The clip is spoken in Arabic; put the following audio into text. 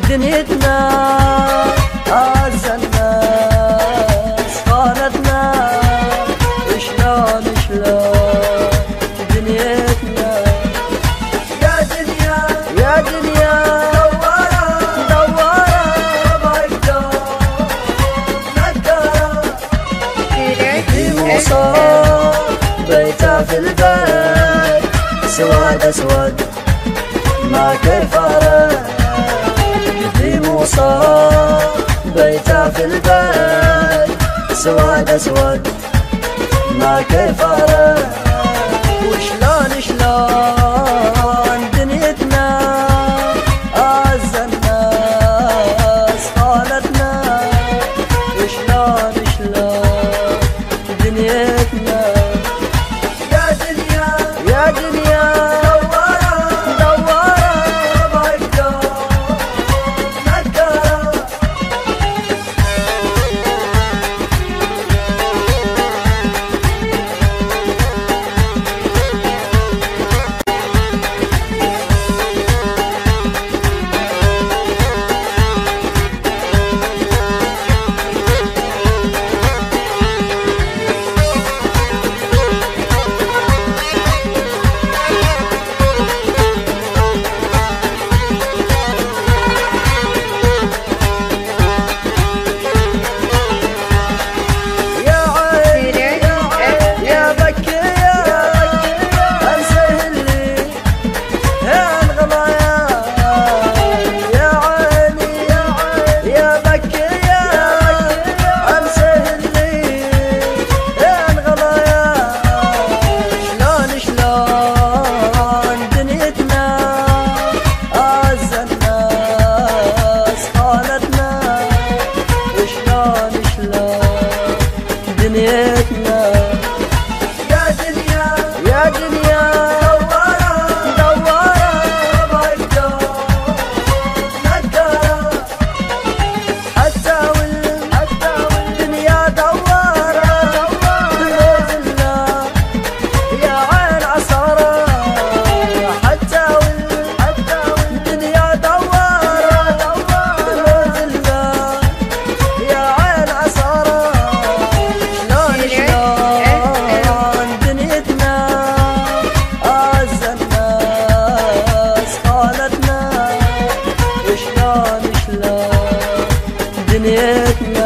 دنيتنا أعز الناس خانتنا. شلون دنيتنا يا دنيا يا دنيا دوارة ما يقدر نكرة. في مصاب بيته في البيت سواد اسود ما كفره. قديم وصار بيته في البيت سواد اسود ما كفره. وشلون دنيتنا أعز الناس خانتنا. شلون دنيتنا يا دنيا يا دنيا دنيتنا يا دنيا يا دنيا دوارة ما يقدر نكرة. حتى والدنيا دوارة تلوزنا يا عين عصارة. حتى والدنيا دوارة تلوزنا يا عين عصارة. دنيتنا